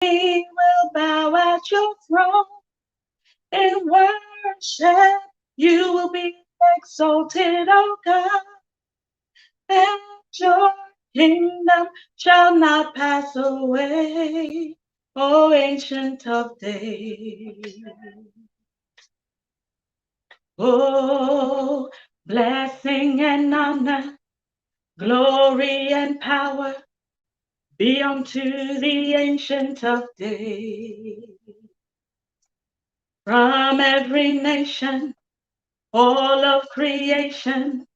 knee will bow at your throne. In worship, you will be exalted, O God, and your kingdom shall not pass away, O Ancient of Days. Oh, blessing and honor, glory and power be unto the Ancient of Days. From every nation, all of creation,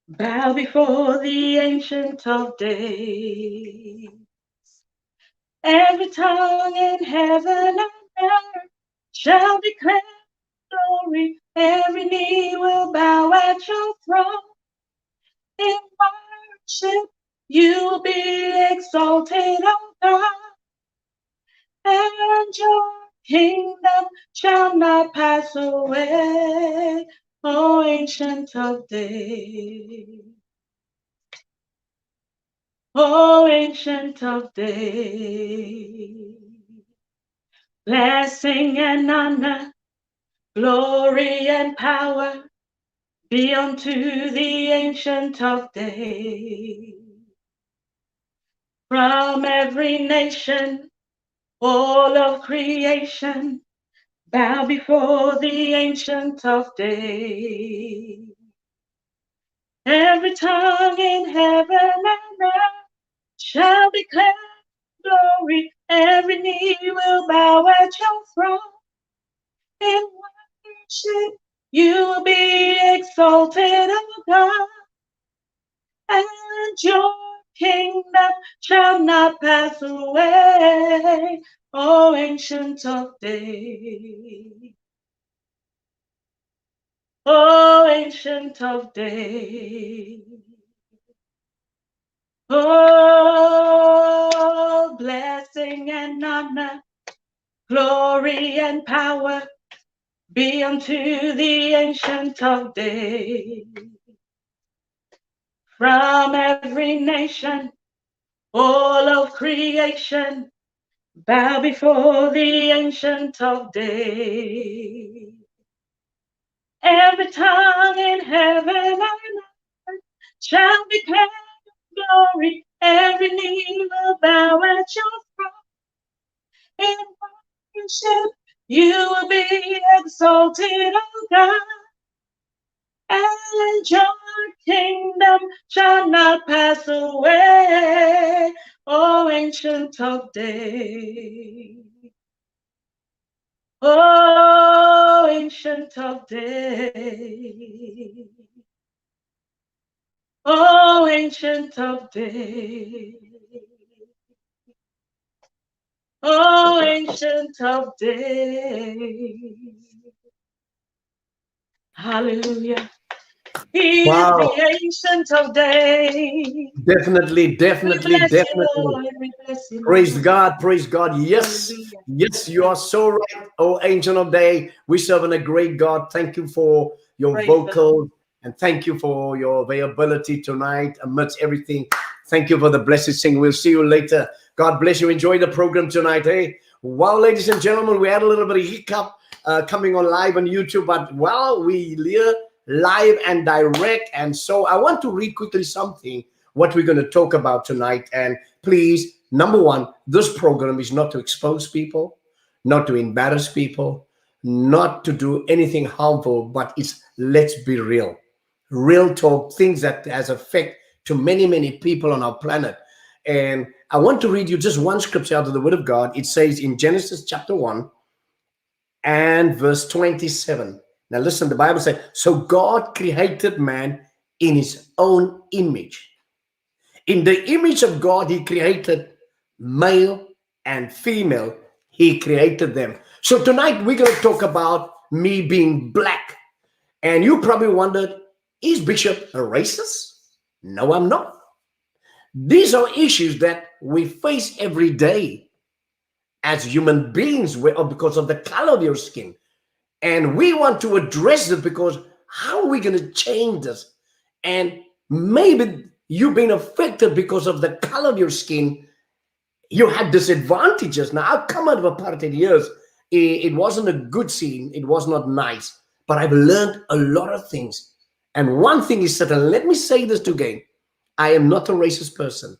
bow before the Ancient of Days. Every tongue in heaven and earth shall declare glory. Every knee will bow at your throne. In worship, you will be exalted, O God, and your kingdom shall not pass away, O Ancient of Days. O Ancient of Days. Blessing and honor, glory and power be unto the Ancient of Days. From every nation, all of creation, bow before the Ancient of Days. Every tongue in heaven and earth shall declare glory. Every knee will bow at your throne. In worship, you will be exalted, O God, and your kingdom shall not pass away, O Ancient of Days. O Ancient of Days. Oh, blessing and honor, glory and power be unto the Ancient of Days. From every nation, all of creation, bow before the Ancient of Days. Every tongue in heaven and earth shall declare glory. Every knee will bow at your throne. In worship, you will be exalted, O God, and your kingdom shall not pass away, O Ancient of Days. O Ancient of Days. O Ancient of Days. O Ancient of Days. Hallelujah. He is Wow. the Ancient of Days. Definitely, We definitely, bless you, definitely. Lord. We bless you, Praise Lord. God, praise God. Yes, Hallelujah. yes, you are so right. Oh, Ancient of Day, we serve in a great God. Thank you for your Praise the Lord. vocal and thank you for your availability tonight amidst everything. Thank you for the blessed sing. We'll see you later. God bless you. Enjoy the program tonight. Hey, well, ladies and gentlemen, we had a little bit of hiccup coming on live on YouTube, but well, we live and direct. And so I want to read quickly something what we're going to talk about tonight. And please, number one, this program is not to expose people, not to embarrass people, not to do anything harmful, but it's let's be real talk, things that has effect to many, many people on our planet. And I want to read you just one scripture out of the Word of God. It says in Genesis chapter 1 and verse 27. Now listen, the Bible says, so God created man in his own image. In the image of God, he created male and female. He created them. So tonight we're going to talk about me being black. And you probably wondered, is Bishop a racist? No, I'm not. These are issues that we face every day as human beings because of the color of your skin. And we want to address it because how are we going to change this? And maybe you've been affected because of the color of your skin. You had disadvantages. Now, I've come out of apartheid years. It wasn't a good scene. It was not nice. But I've learned a lot of things. And one thing is certain. Let me say this again. I am not a racist person.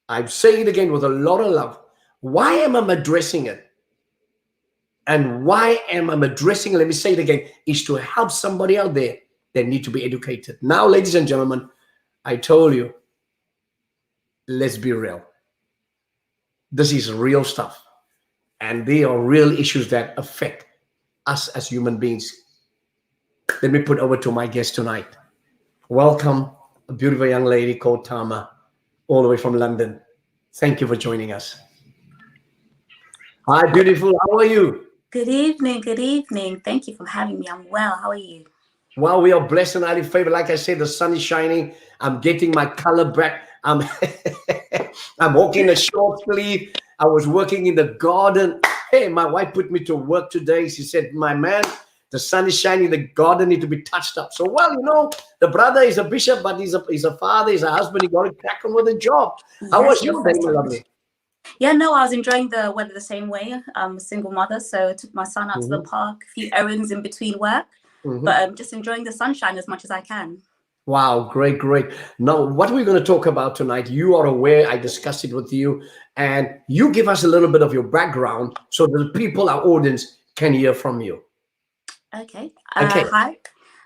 I say it again with a lot of love. Why am I addressing it? And why am I addressing it? Let me say it again. Is to help somebody out there that need to be educated. Now, ladies and gentlemen, I told you, let's be real. This is real stuff. And they are real issues that affect us as human beings. Let me put over to my guest tonight. Welcome, a beautiful young lady called Tama, all the way from London. Thank you for joining us. Hi, beautiful. How are you? Good evening. Good evening. Thank you for having me. I'm well. How are you? Well, we are blessed and highly favored. Like I said, the sun is shining. I'm getting my color back. I'm walking a short sleeve. I was working in the garden. Hey, my wife put me to work today. She said, my man, the sun is shining. The garden need to be touched up. So, well, you know, the brother is a bishop, but he's a father, he's a husband. He got to crack on with the job. How was your day, my lovely? Yeah, no, I was enjoying the weather the same way. I'm a single mother, so I took my son out to the park, a few errands in between work, but I'm just enjoying the sunshine as much as I can. Wow, great, great. Now, what we're going to talk about tonight, you are aware, I discussed it with you, and you give us a little bit of your background so that the people, our audience, can hear from you. Okay. Hi,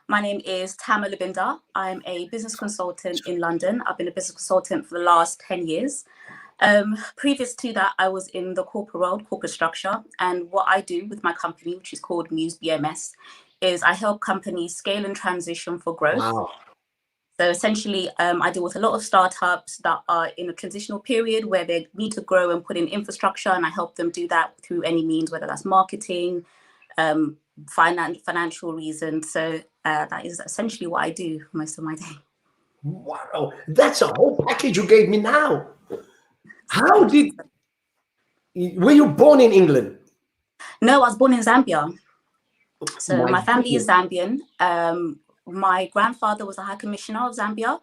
my name is Tamalubinda. I'm a business consultant in London. I've been a business consultant for the last 10 years. Previous to that, I was in the corporate world, corporate structure. And what I do with my company, which is called Muse BMS, is I help companies scale and transition for growth. Wow. So essentially, I deal with a lot of startups that are in a transitional period where they need to grow and put in infrastructure, and I help them do that through any means, whether that's marketing, financial reasons. So that is essentially what I do for most of my day. Wow, that's a whole package you gave me now. Were you born in England? No, I was born in Zambia. So my family is Zambian. My grandfather was a High Commissioner of Zambia.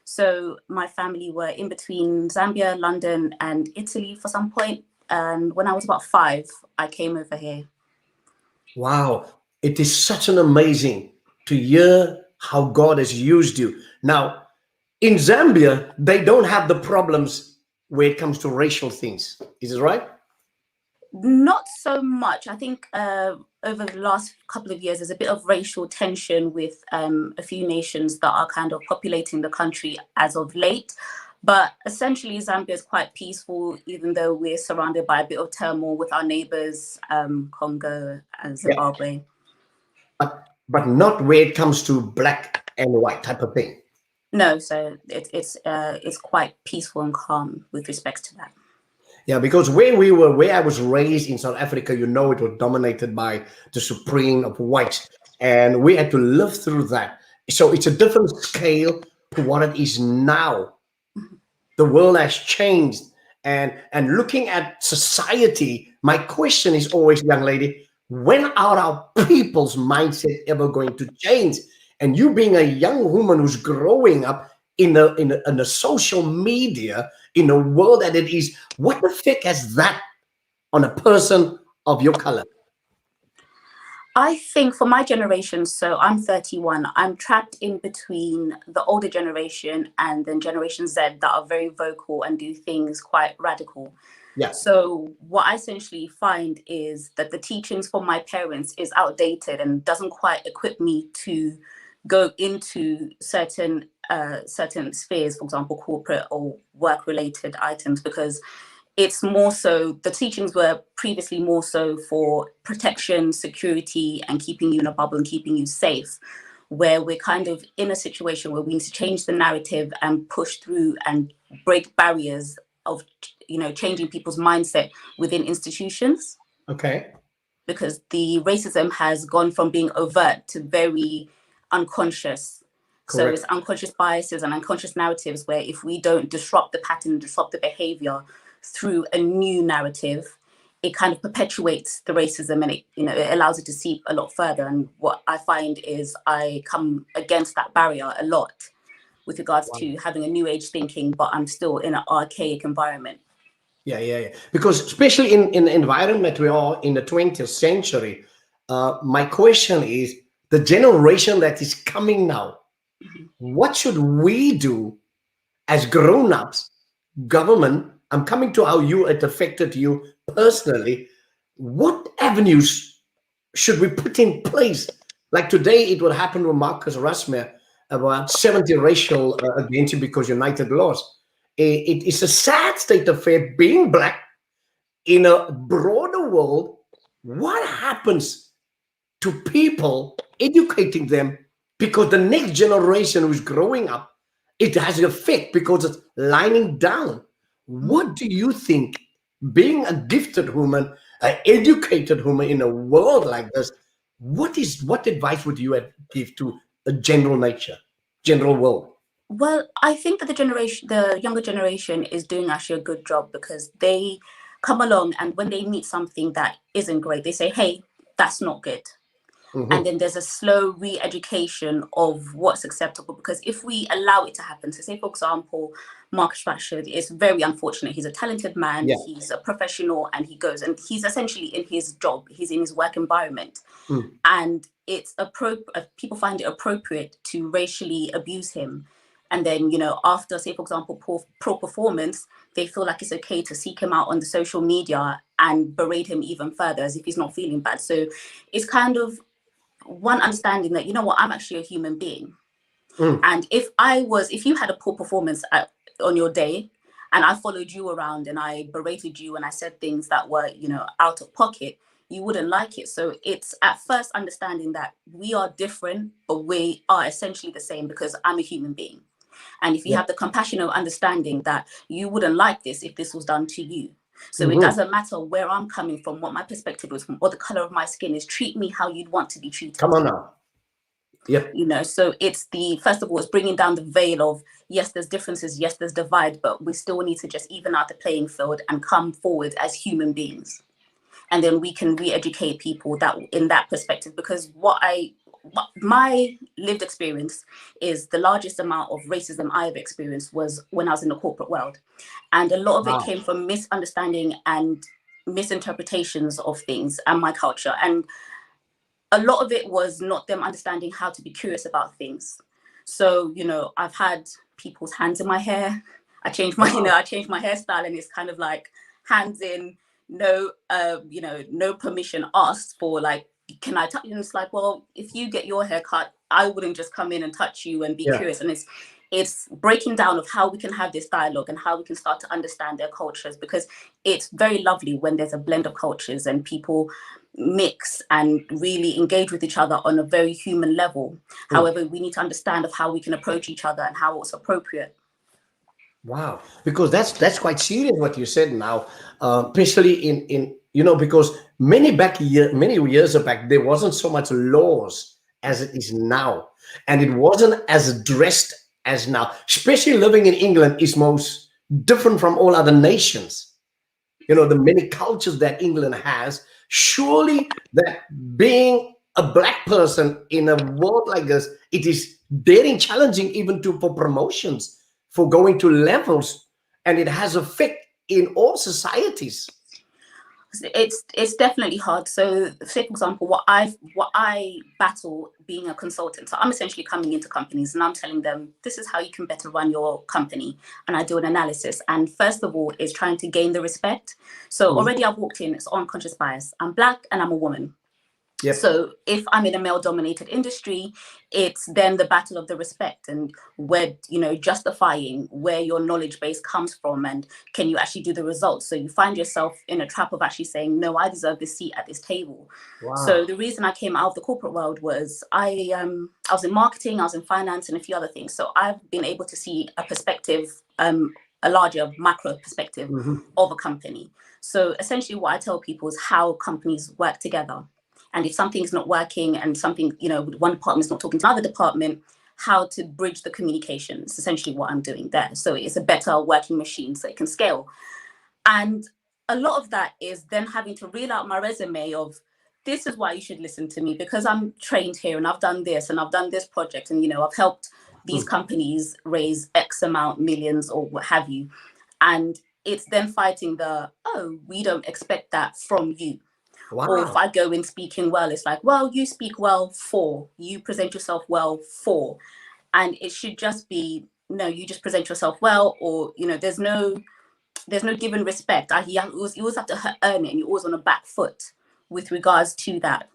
So my family were in between Zambia, London, and Italy for some point. And when I was about 5, I came over here. Wow, it is such an amazing to hear how God has used you. Now, in Zambia, they don't have the problems where it comes to racial things. Is it right? Not so much. I think over the last couple of years, there's a bit of racial tension with a few nations that are kind of populating the country as of late. But essentially, Zambia is quite peaceful, even though we're surrounded by a bit of turmoil with our neighbors, Congo and Zimbabwe. Yeah. But not where it comes to black and white type of thing. No, so it's quite peaceful and calm with respect to that. Yeah, because where I was raised in South Africa, you know, it was dominated by the supreme of whites, and we had to live through that. So it's a different scale to what it is now. The world has changed, and looking at society, my question is always, young lady, when are our people's mindset ever going to change? And you being a young woman who's growing up in the social media, in a world that it is, what effect has that on a person of your color? I think for my generation, so I'm 31, I'm trapped in between the older generation and then Generation Z that are very vocal and do things quite radical. Yeah. So what I essentially find is that the teachings from my parents is outdated and doesn't quite equip me to go into certain spheres, for example, corporate or work-related items, because it's more so, the teachings were previously more so for protection, security, and keeping you in a bubble and keeping you safe, where we're kind of in a situation where we need to change the narrative and push through and break barriers of, you know, changing people's mindset within institutions. Okay. Because the racism has gone from being overt to very unconscious. Correct. So it's unconscious biases and unconscious narratives where if we don't disrupt the pattern, disrupt the behavior through a new narrative, it kind of perpetuates the racism and it allows it to seep a lot further. And what I find is I come against that barrier a lot with regards to having a new age thinking, but I'm still in an archaic environment. Yeah. Because especially in the environment we are in the 20th century, my question is the generation that is coming now, Mhm. what should we do as grown-ups, government? I'm coming to how you it affected you personally. What avenues should we put in place? Like today, it would happen with Marcus Rasmer about 70 racial against him because United lost. It's a sad state of affair being black in a broader world. What happens to people educating them, because the next generation who's growing up, it has an effect because it's lining down. What do you think, being a gifted woman, an educated woman in a world like this, what advice would you give to a general nature, general world? Well, I think that the younger generation is doing actually a good job because they come along and when they meet something that isn't great, they say, hey, that's not good. And Mhm. then there's a slow re-education of what's acceptable, because if we allow it to happen, so say for example Marcus Rashford is very unfortunate, he's a talented man, Yeah. he's a professional, and he goes and he's essentially in his job, he's in his work environment, Mm. and it's people find it appropriate to racially abuse him. And then, after, say, for example, poor performance, they feel like it's okay to seek him out on the social media and berate him even further as if he's not feeling bad. So it's kind of one understanding that, I'm actually a human being. Mm. And if you had a poor performance on your day and I followed you around and I berated you and I said things that were, out of pocket, you wouldn't like it. So it's at first understanding that we are different, but we are essentially the same because I'm a human being. And if you Yeah. have the compassionate understanding that you wouldn't like this if this was done to you. So it Mhm. doesn't matter where I'm coming from, what my perspective is, what the color of my skin is, treat me how you'd want to be treated. Come on now. Yep. So it's first of all, it's bringing down the veil of, yes, there's differences, yes, there's divide, but we still need to just even out the playing field and come forward as human beings. And then we can re-educate people that in that perspective, because my lived experience is the largest amount of racism I've experienced was when I was in the corporate world. And a lot of it Wow. came from misunderstanding and misinterpretations of things and my culture. And a lot of it was not them understanding how to be curious about things. So, I've had people's hands in my hair. Wow. I changed my hairstyle, and it's kind of like hands in, no, no permission asked for, like, can I touch you? And it's like, well, if you get your hair cut, I wouldn't just come in and touch you and be Yeah. curious. And it's breaking down of how we can have this dialogue and how we can start to understand their cultures, because it's very lovely when there's a blend of cultures and people mix and really engage with each other on a very human level. Mm. However, we need to understand of how we can approach each other and how it's appropriate. Wow, because that's quite serious what you said now, especially in because many years back there wasn't so much laws as it is now, and it wasn't as addressed as now. Especially living in England is most different from all other nations. The many cultures that England has. Surely that being a black person in a world like this, it is very challenging even for promotions, for going to levels, and it has effect in all societies. It's definitely hard. So say for example, what I battle being a consultant. So I'm essentially coming into companies and I'm telling them this is how you can better run your company, and I do an analysis. And first of all is trying to gain the respect. So Mhm. already I've walked in, it's unconscious bias. I'm black and I'm a woman. Yep. So if I'm in a male dominated industry, it's then the battle of the respect and where, justifying where your knowledge base comes from and can you actually do the results. So you find yourself in a trap of actually saying, no, I deserve this seat at this table. So Wow. the reason I came out of the corporate world was I was in marketing, I was in finance and a few other things. So I've been able to see a perspective, a larger macro perspective Mhm. of a company. So essentially what I tell people is how companies work together. And if something is not working and something, one department is not talking to another department, how to bridge the communication is essentially what I'm doing there. So it's a better working machine so it can scale. And a lot of that is then having to reel out my resume of, this is why you should listen to me, because I'm trained here and I've done this and I've done this project and, I've helped these Mm. companies raise X amount, millions or what have you. And it's then fighting the, oh, we don't expect that from you. Wow. Or if I go in speaking well, it's like, well, you speak well for, you present yourself well for. And it should just be, no, you just present yourself well, or, you know, there's no given respect. You always have to earn it, and you're always on a back foot with regards to that.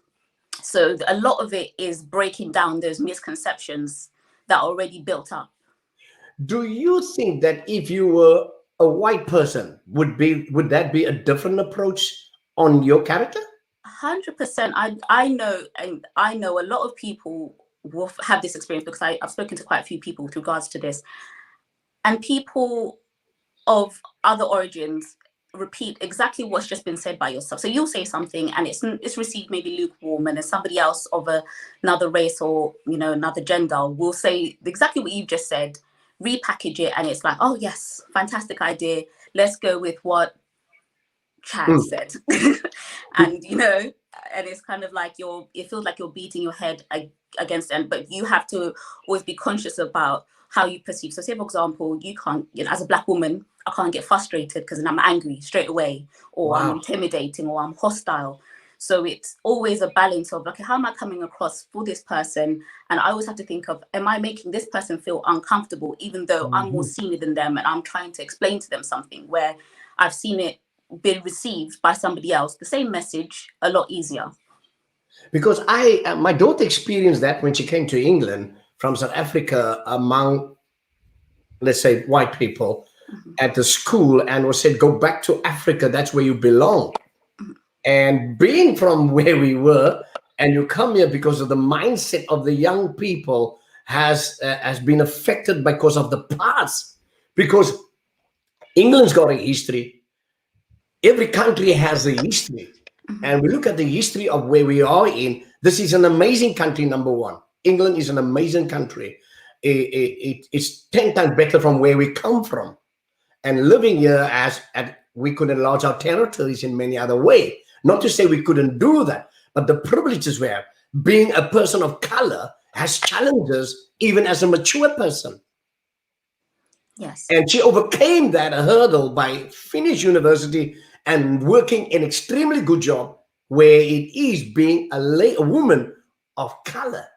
So a lot of it is breaking down those misconceptions that are already built up. Do you think that if you were a white person, would that be a different approach on your character? 100%. I know, and I know a lot of people will have this experience, because I've spoken to quite a few people with regards to this, and people of other origins repeat exactly what's just been said by yourself. So you'll say something and it's received maybe lukewarm, and then somebody else of another race, or, you know, another gender will say exactly what you've just said, repackage it, and it's like, oh yes, fantastic idea, let's go with what Chad said. And, you know, and it's kind of like it feels like you're beating your head against them, but you have to always be conscious about how you perceive. So say, for example, you can't, you know, as a Black woman, I can't get frustrated because then I'm angry straight away, or I'm intimidating, or I'm hostile. So it's always a balance of, okay, how am I coming across for this person? And I always have to think of, am I making this person feel uncomfortable, even though I'm more senior than them and I'm trying to explain to them something where I've seen it been received by somebody else, the same message, a lot easier. Because my daughter experienced that when she came to England from South Africa among, let's say, white people at the school, and was said, go back to Africa, that's where you belong. And being from where we were, and you come here, because of the mindset of the young people has been affected because of the past. Because England's got a history. Every country has a history. And we look at the history of where we are in. This is an amazing country, number one. England is an amazing country. It's 10 times better from where we come from. And living here, we could enlarge our territories in many other ways. Not to say we couldn't do that, but the privileges were being a person of color has challenges even as a mature person. Yes. And she overcame that hurdle by finishing university and working an extremely good job, where it is being a woman of color.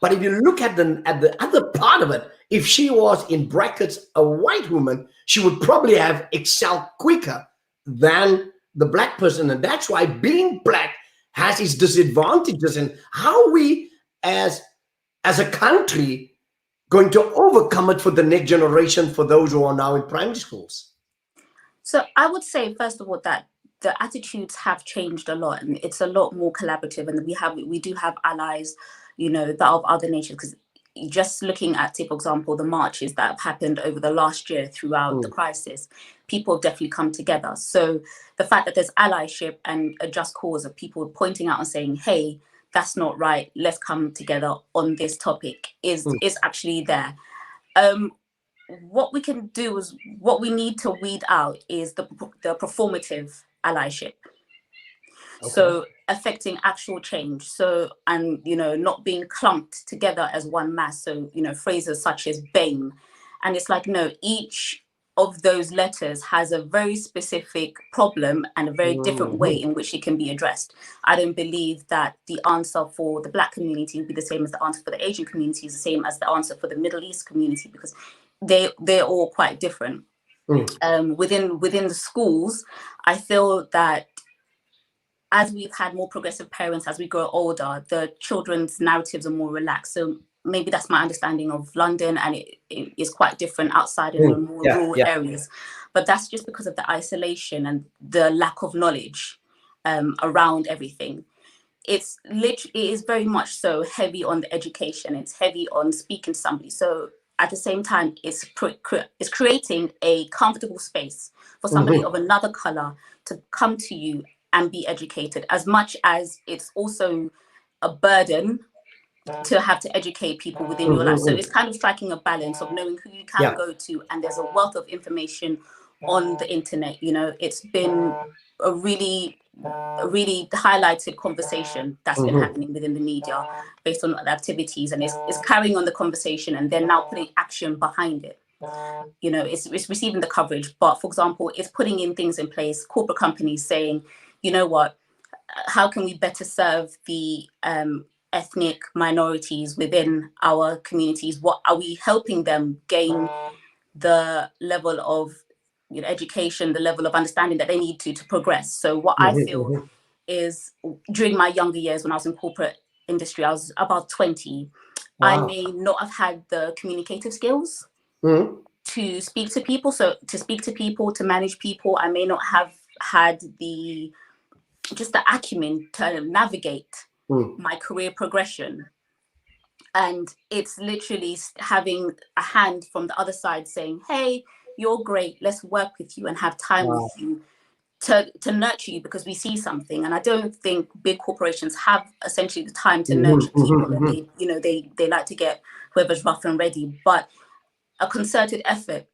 But if you look at the other part of it, if she was, in brackets, a white woman, she would probably have excelled quicker than the Black person. And that's why being Black has its disadvantages. And how we as a country going to overcome it for the next generation, for those who are now in primary schools? So I would say, first of all, that the attitudes have changed a lot, and it's a lot more collaborative, and we do have allies, you know, that of other nations. Because just looking at, say, for example, the marches that have happened over the last year throughout the crisis, people have definitely come together. So the fact that there's allyship and a just cause of people pointing out and saying, hey, that's not right, let's come together on this topic, is actually there. What we can do is, what we need to weed out is the performative allyship. Okay. So affecting actual change. So, and, you know, not being clumped together as one mass. So, you know, phrases such as BAME. And it's like, no, each of those letters has a very specific problem and a very different way in which it can be addressed. I don't believe that the answer for the Black community will be the same as the answer for the Asian community, is the same as the answer for the Middle East community, because they're all quite different. Within the schools, I feel that as we've had more progressive parents, as we grow older, the children's narratives are more relaxed. So maybe that's my understanding of London, and it is quite different outside in the more rural areas. But that's just because of the isolation and the lack of knowledge around everything. It is very much so heavy on the education. It's heavy on speaking to somebody. So at the same time, it's creating a comfortable space for somebody of another color to come to you and be educated, as much as it's also a burden to have to educate people within your life. So it's kind of striking a balance of knowing who you can go to, and there's a wealth of information on the internet. You know, it's been a really highlighted conversation that's been happening within the media based on the activities, and it's carrying on the conversation and then now putting action behind it. it's receiving the coverage. But for example, it's putting in things in place, corporate companies saying, you know what, how can we better serve the ethnic minorities within our communities? What are we helping them gain the level of education, the level of understanding that they need to progress? So what I feel is, during my younger years when I was in corporate industry, I was about 20. Wow. I may not have had the communicative skills to speak to people. So to speak to people, to manage people, I may not have had the acumen to navigate my career progression. And it's literally having a hand from the other side saying, hey, you're great, let's work with you and have time with you to nurture you, because we see something. And I don't think big corporations have essentially the time to nurture people. And they like to get whoever's rough and ready. But a concerted effort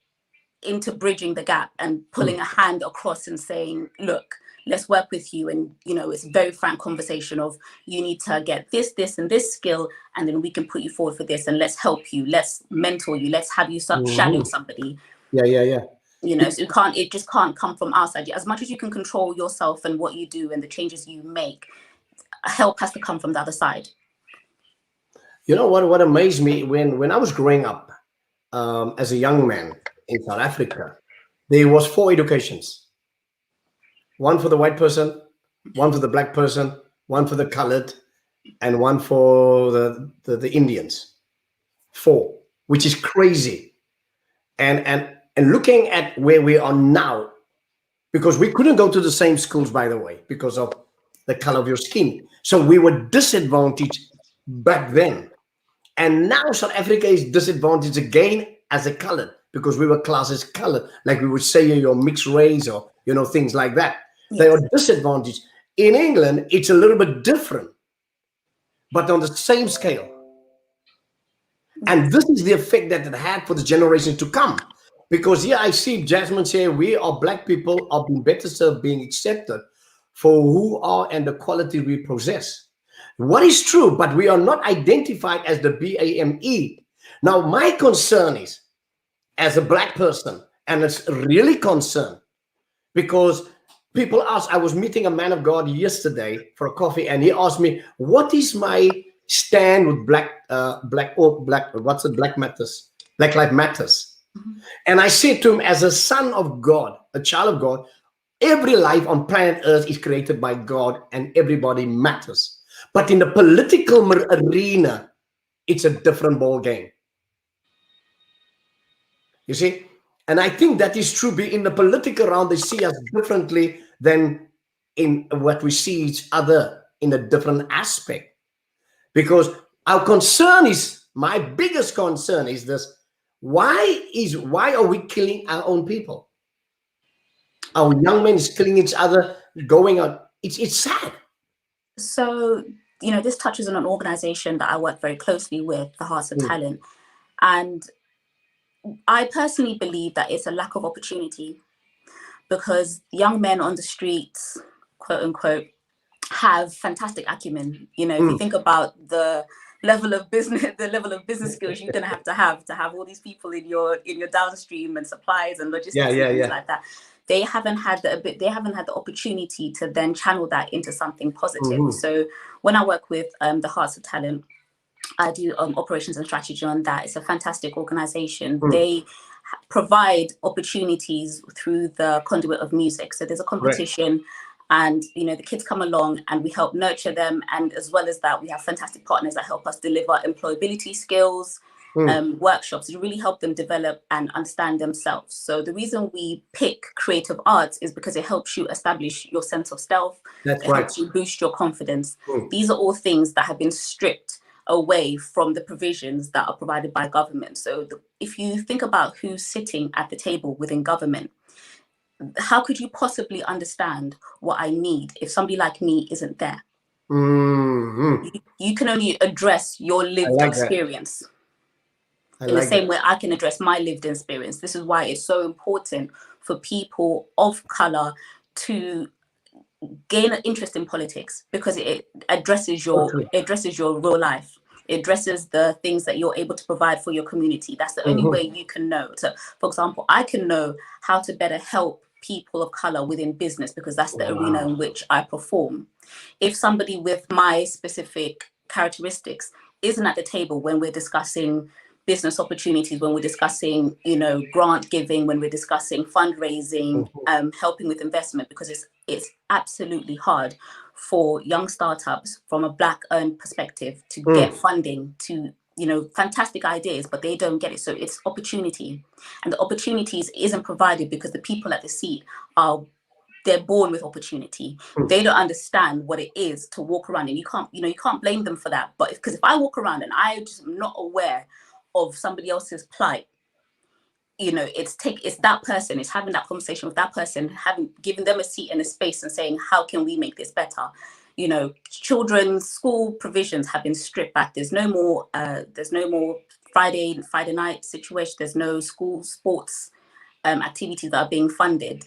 into bridging the gap and pulling a hand across and saying, look, let's work with you. And, it's a very frank conversation of, you need to get this and this skill, and then we can put you forward for this, and let's help you. Let's mentor you. Let's have you shadow somebody. Yeah. So it just can't come from outside. As much as you can control yourself and what you do and the changes you make, help has to come from the other side. You know what amazed me when I was growing up as a young man in South Africa, there was 4 educations. One for the white person, one for the black person, one for the colored, and one for the Indians. 4, which is crazy. And looking at where we are now, because we couldn't go to the same schools, by the way, because of the color of your skin. So we were disadvantaged back then. And now South Africa is disadvantaged again as a colored, because we were classed as colored, like we would say you're mixed race or, things like that. Yes. They are disadvantaged. In England, it's a little bit different, but on the same scale. And this is the effect that it had for the generation to come. Because here I see Jasmine say, we are black people are being better served being accepted for who are and the quality we possess. What is true, but we are not identified as the BAME. Now, my concern is, as a black person, and it's really concerned, because people ask, I was meeting a man of God yesterday for a coffee, and he asked me, what is my stand with Black Matters, Black Lives Matters? And I said to him, as a son of God, a child of God, every life on planet Earth is created by God and everybody matters. But in the political arena, it's a different ball game. You see? And I think that is true. In the political round, they see us differently than in what we see each other in a different aspect. Because our concern is, my biggest concern is this: why are we killing our own people? Our young men is killing each other, going out. It's sad. So, this touches on an organization that I work very closely with, the Hearts of Talent. And I personally believe that it's a lack of opportunity, because young men on the streets, quote unquote, have fantastic acumen. If you think about the level of business skills you're going to have all these people in your downstream and supplies and logistics and things like that. They haven't had the opportunity to then channel that into something positive. So when I work with the Hearts of Talent, I do operations and strategy on that. It's a fantastic organization. They provide opportunities through the conduit of music. So there's a competition, and the kids come along and we help nurture them. And as well as that, we have fantastic partners that help us deliver employability skills, workshops to really help them develop and understand themselves. So the reason we pick creative arts is because it helps you establish your sense of self. It helps you boost your confidence. These are all things that have been stripped away from the provisions that are provided by government. So if you think about who's sitting at the table within government, how could you possibly understand what I need if somebody like me isn't there? You can only address your lived experience. In the same way I can address my lived experience. This is why it's so important for people of color to gain an interest in politics, because it addresses your real life. It addresses the things that you're able to provide for your community. That's the only way you can know. So, for example, I can know how to better help people of color within business because that's the arena in which I perform. If somebody with my specific characteristics isn't at the table when we're discussing business opportunities, when we're discussing, grant giving, when we're discussing fundraising, helping with investment, because it's absolutely hard for young startups from a Black-owned perspective to get funding to, fantastic ideas, but they don't get it. So it's opportunity, and the opportunities isn't provided because the people at the seat they're born with opportunity. They don't understand what it is to walk around, and you can't blame them for that. But because if I walk around and I just am not aware of somebody else's plight, it's that person, it's having that conversation with that person, giving them a seat and a space and saying, how can we make this better? Children's school provisions have been stripped back. There's no more Friday night situation. There's no school sports activities that are being funded.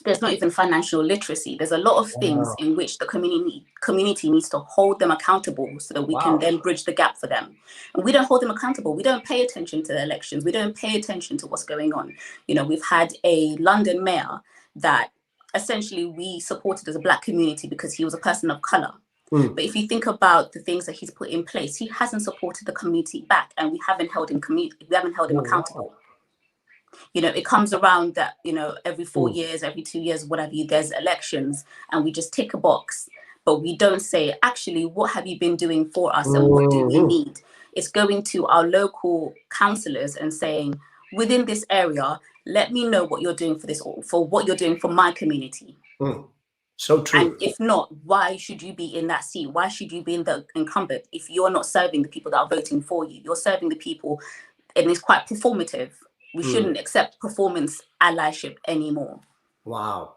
There's not even financial literacy. There's a lot of things in which the community needs to hold them accountable so that we can then bridge the gap for them. And we don't hold them accountable. We don't pay attention to the elections. We don't pay attention to what's going on. We've had a London mayor that essentially we supported as a Black community because he was a person of color. But if you think about the things that he's put in place, he hasn't supported the community back, and we haven't held him accountable. It comes around that, every 4 years, every 2 years, whatever, there's elections, and we just tick a box, but we don't say, actually, what have you been doing for us and what do we need? It's going to our local councillors and saying, within this area, let me know what you're doing for what you're doing for my community. So true. And if not, why should you be in that seat? Why should you be in the incumbent if you're not serving the people that are voting for you? You're serving the people, and it's quite performative. We shouldn't accept performance allyship anymore. Wow.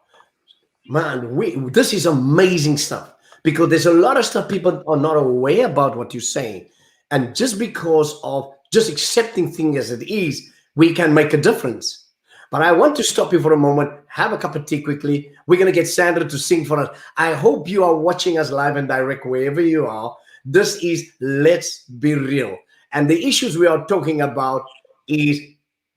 Man, this is amazing stuff, because there's a lot of stuff people are not aware about what you're saying. And just because of just accepting things as it is, we can make a difference. But I want to stop you for a moment, have a cup of tea quickly. We're going to get Sandra to sing for us. I hope you are watching us live and direct wherever you are. This is Let's Be Real. And the issues we are talking about is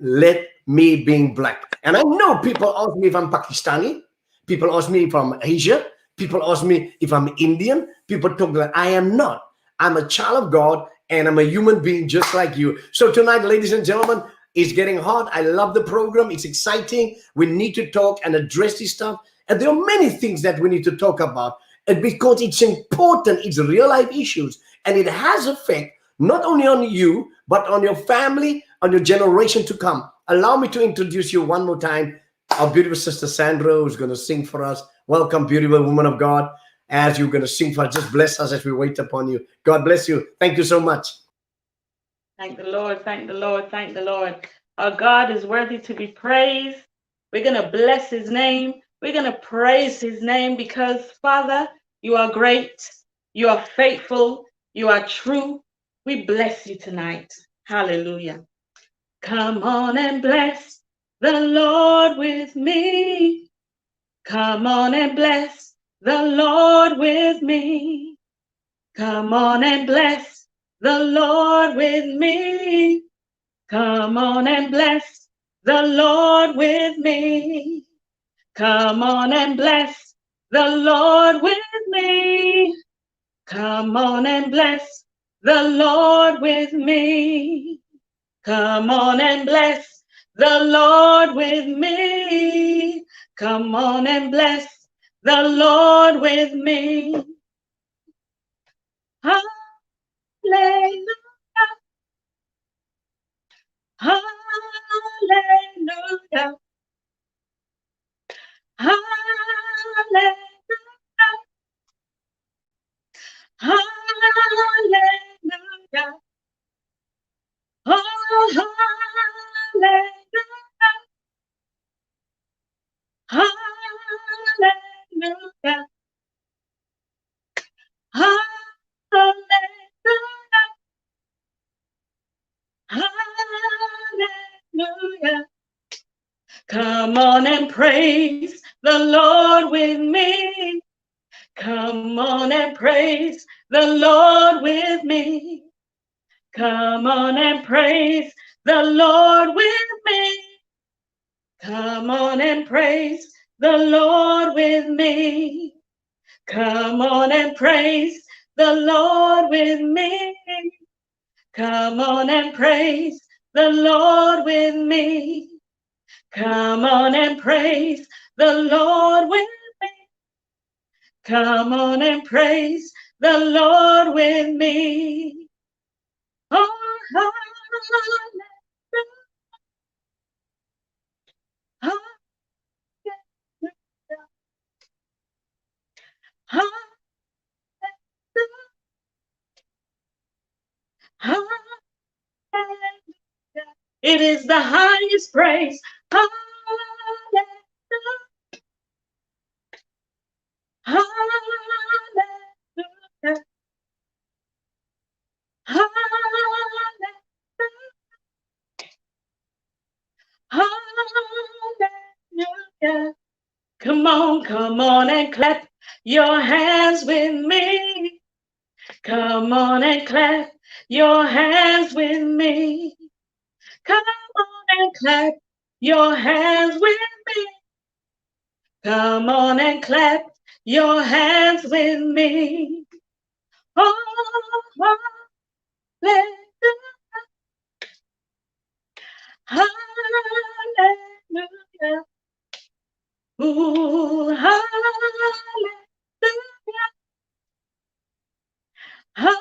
let me being Black. And I know people ask me if I'm Pakistani. People ask me if I'm Asia. People ask me if I'm Indian. People talk like I am not. I'm a child of God, and I'm a human being just like you. So tonight, ladies and gentlemen, it's getting hot. I love the program. It's exciting. We need to talk and address this stuff. And there are many things that we need to talk about. And because it's important, it's real life issues. And it has effect not only on you, but on your family, on your generation to come. Allow me to introduce you one more time, our beautiful sister Sandra, who's going to sing for us. Welcome, beautiful woman of God. As you're going to sing for us, just bless us as we wait upon you. God bless you. Thank you so much. Thank the Lord, thank the Lord, thank the Lord. Our God is worthy to be praised. We're going to bless his name. We're going to praise his name because, Father, you are great. You are faithful. You are true. We bless you tonight. Hallelujah. Come on and bless the Lord with me. Come on and bless the Lord with me. Come on and bless the Lord with me. Come on and bless the Lord with me. Come on and bless the Lord with me. Come on and bless the Lord with me. Come on and bless the Lord with me. Come on and bless the Lord with me. Hallelujah. Hallelujah. Hallelujah. Hallelujah. Oh, hallelujah. Hallelujah. Hallelujah. Hallelujah. Come on and praise the Lord with me. Come on and praise the Lord with me. Come on and praise the Lord with me. Come on and praise the Lord with me. Come on and praise the Lord with me. Come on and praise the Lord with me. Come on and praise the Lord with me. Come on and praise the Lord with me. Oh, hallelujah. Hallelujah. It is the highest praise. Hallelujah. Hallelujah. Hallelujah. Hallelujah. Come on and clap your hands with me. Come on and clap your hands with me. Come on and clap your hands with me. Come on and clap your hands with me. Oh, hallelujah. Hallelujah. Ooh, hallelujah. Hallelujah.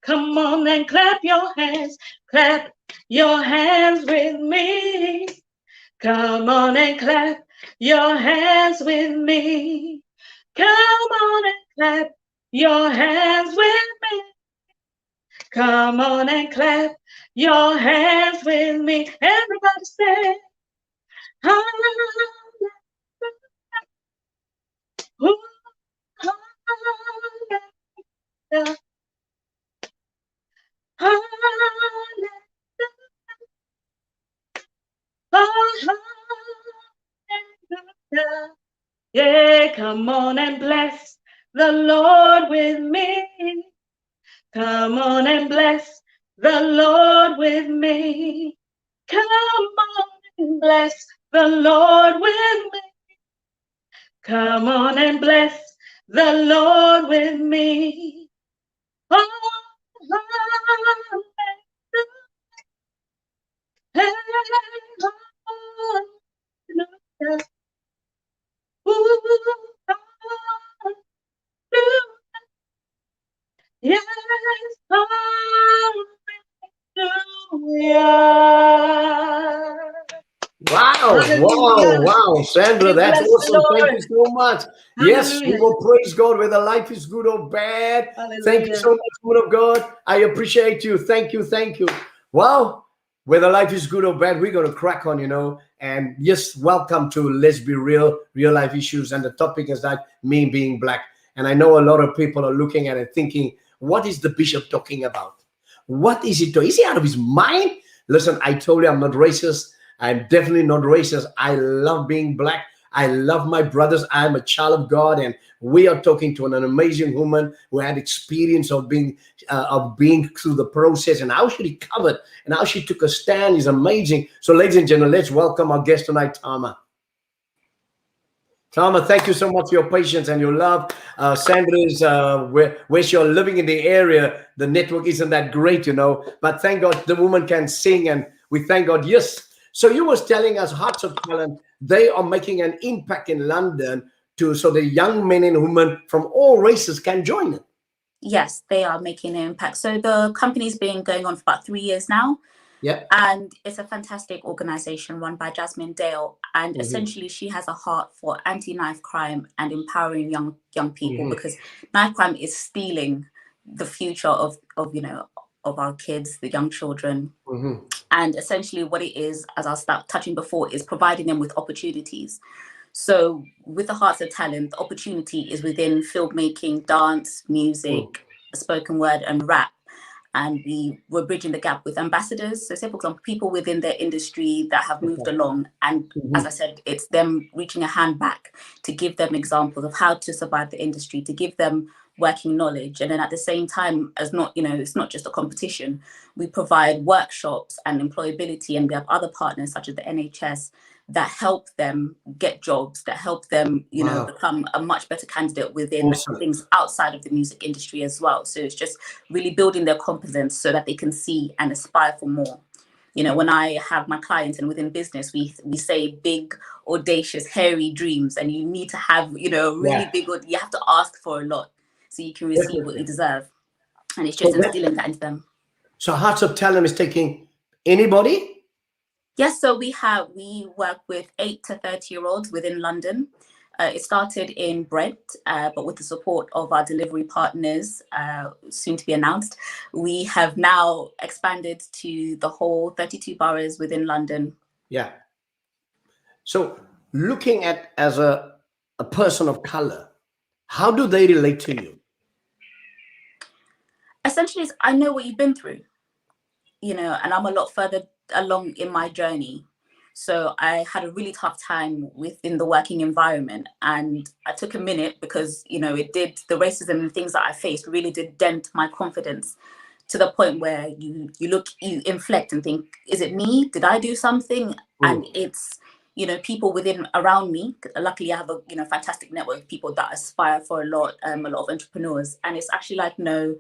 Come on and clap your hands. Clap your hands with me. Come on and clap your hands with me. Come on and clap your hands with me. Come on and clap your hands with me. Everybody say, hallelujah. Ooh, hallelujah. Hallelujah. Hallelujah. Yeah, come on and bless the Lord with me. Come on and bless the Lord with me. Come on and bless the Lord with me. Come on and bless the Lord with me. Oh, hallelujah. Ooh, yes, hallelujah. Wow, Hallelujah. wow, Sandra, We that's bless the awesome. Thank Lord. you so much. Yes, we Hallelujah. will praise God whether life is good or bad. Thank you Hallelujah. so much, woman of God. I appreciate you. Thank you, thank you. Well, whether life is good or bad, we're going to crack on, And yes, welcome to Let's Be Real, Real Life Issues. And the topic is that me being black. And I know a lot of people are looking at it thinking, what is the bishop talking about? What is he doing? Is he out of his mind? Listen, I told you I'm not racist. I'm definitely not racist. I love being black. I love my brothers. I'm a child of God, and we are talking to an amazing woman who had experience of being through the process and how she recovered and how she took a stand is amazing. So, ladies and gentlemen, let's welcome our guest tonight, Tama. Tama, thank you so much for your patience and your love. Sandra is where you're living in the area. The network isn't that great, but thank God the woman can sing, and we thank God. Yes. So you was telling us Hearts of Talent, they are making an impact in London so the young men and women from all races can join it. Yes, they are making an impact. So the company's been going on for about 3 years now. Yeah. And it's a fantastic organization run by Jasmine Dale. And essentially she has a heart for anti-knife crime and empowering young people, because knife crime is stealing the future of our kids, the young children. And essentially what it is, as I started touching before, is providing them with opportunities. So with the Hearts of Talent, the opportunity is within filmmaking, dance, music, spoken word and rap. and we were bridging the gap with ambassadors. So say, for example, people within their industry that have moved along. And as I said, it's them reaching a hand back to give them examples of how to survive the industry, to give them working knowledge. And then at the same time, as not, it's not just a competition. We provide workshops and employability, and we have other partners such as the NHS that help them get jobs, that help them, become a much better candidate within things outside of the music industry as well. So it's just really building their competence so that they can see and aspire for more. When I have my clients and within business, we say big, audacious, hairy dreams, and you need to have, really big, you have to ask for a lot so you can receive what you deserve. And it's just instilling that into them. So Hearts of Talent is taking anybody? Yes, so we work with 8 to 30-year-olds within London. It started in Brent, but with the support of our delivery partners, soon to be announced, we have now expanded to the whole 32 boroughs within London. Yeah. So looking at as a person of color, how do they relate to you? Essentially, I know what you've been through, and I'm a lot further along in my journey. So I had a really tough time within the working environment, and I took a minute because, the racism and things that I faced really did dent my confidence to the point where you inflect and think, is it me? Did I do something? And it's, people around me. Luckily, I have a, fantastic network of people that aspire for a lot of entrepreneurs. And it's actually like, no,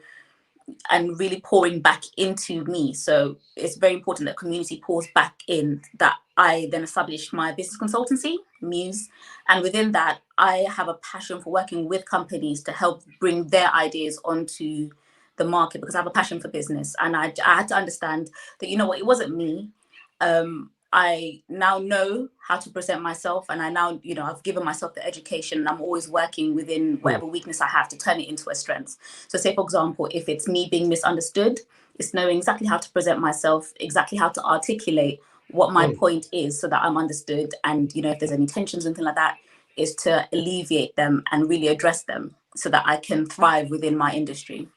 and really pouring back into me. So it's very important that community pours back in. That I then established my business consultancy, Muse. And within that, I have a passion for working with companies to help bring their ideas onto the market, because I have a passion for business. And I had to understand that, it wasn't me. I now know how to present myself, and I now, I've given myself the education, and I'm always working within whatever weakness I have to turn it into a strength. So say, for example, if it's me being misunderstood, it's knowing exactly how to present myself, exactly how to articulate what my point is so that I'm understood. And, if there's any tensions, anything like that, is to alleviate them and really address them so that I can thrive within my industry.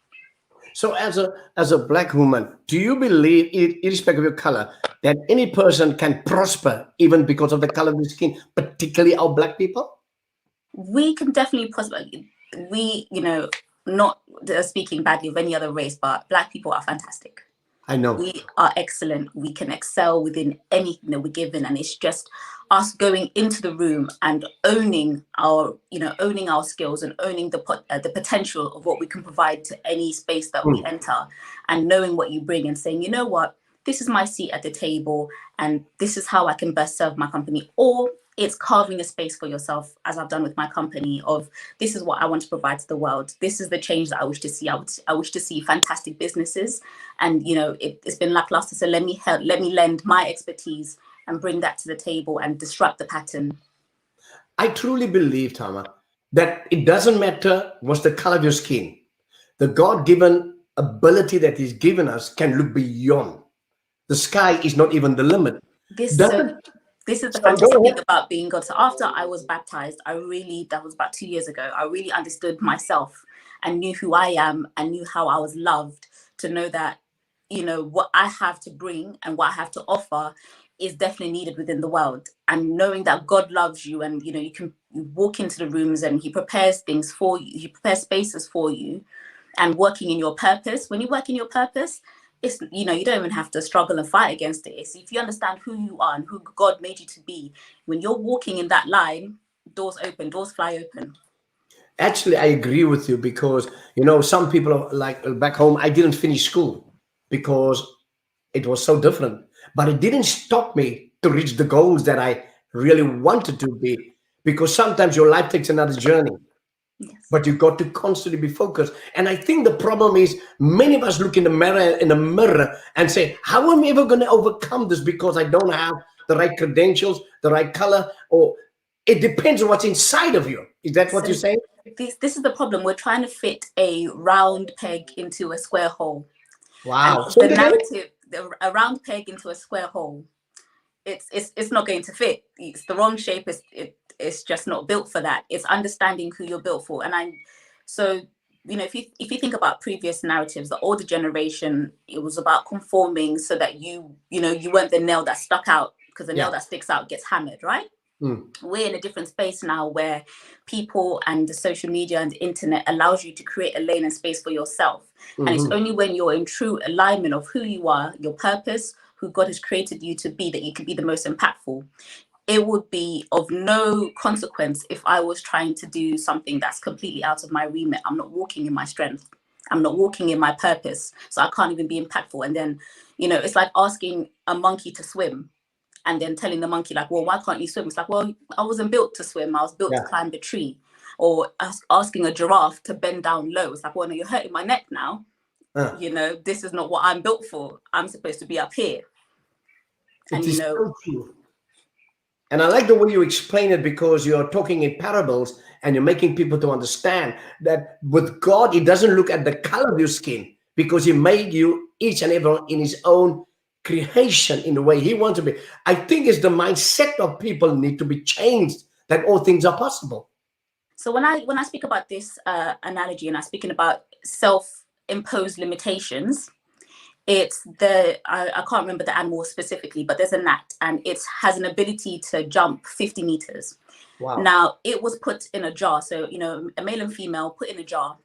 So as a Black woman, do you believe, irrespective of your color, that any person can prosper even because of the color of the skin, particularly our Black people? We can definitely prosper. We, not speaking badly of any other race, but Black people are fantastic. I know. We are excellent. We can excel within anything that we're given. And it's just us going into the room and owning our skills and owning the potential of what we can provide to any space that we enter, and knowing what you bring and saying, you know what, this is my seat at the table and this is how I can best serve my company. Or it's carving a space for yourself, as I've done with my company, of this is what I want to provide to the world. This is the change that I wish to see. I wish to see fantastic businesses, and it's been lackluster. So let me lend my expertise and bring that to the table and disrupt the pattern. I truly believe, Tama, that it doesn't matter what's the color of your skin. The God-given ability that He's given us can look beyond. The sky is not even the limit. This is the fantastic thing about being God. So after I was baptized, that was about 2 years ago, I really understood myself and knew who I am and knew how I was loved, to know that, what I have to bring and what I have to offer is definitely needed within the world. And knowing that God loves you, and, you can walk into the rooms and He prepares things for you, He prepares spaces for you, and working in your purpose. When you work in your purpose, it's, you don't even have to struggle and fight against it. It's if you understand who you are and who God made you to be, when you're walking in that line, doors open, doors fly open. Actually, I agree with you, because, some people are like back home, I didn't finish school because it was so different, but it didn't stop me to reach the goals that I really wanted to be, because sometimes your life takes another journey. Yes. But you got to constantly be focused. And I think the problem is many of us look in the mirror and say, how am I ever going to overcome this, because I don't have the right credentials, the right color, or it depends on what's inside of you. Is that what you're saying? This is the problem. We're trying to fit a round peg into a square hole. Wow. And the narrative, a round peg into a square hole, it's not going to fit. It's the wrong shape. It's just not built for that. It's understanding who you're built for. And so if you think about previous narratives, the older generation, it was about conforming so that you weren't the nail that stuck out, because the nail that sticks out gets hammered, right? We're in a different space now where people and the social media and the internet allows you to create a lane and space for yourself. And it's only when you're in true alignment of who you are, your purpose, who God has created you to be, that you can be the most impactful. It would be of no consequence if I was trying to do something that's completely out of my remit. I'm not walking in my strength. I'm not walking in my purpose. So I can't even be impactful. And then, it's like asking a monkey to swim and then telling the monkey, like, well, why can't you swim? It's like, well, I wasn't built to swim. I was built to climb the tree. Or asking a giraffe to bend down low. It's like, well, no, you're hurting my neck now. This is not what I'm built for. I'm supposed to be up here. And, it is so true. And I like the way you explain it, because you're talking in parables and you're making people to understand that with God, He doesn't look at the color of your skin, because He made you each and everyone in His own creation in the way He wants to be. I think it's the mindset of people need to be changed, that all things are possible. So when I speak about this analogy, and I'm speaking about self-imposed limitations, it's I can't remember the animal specifically, but there's a gnat, and it has an ability to jump 50 meters. Wow. Now, it was put in a jar. So, a male and female put in a jar.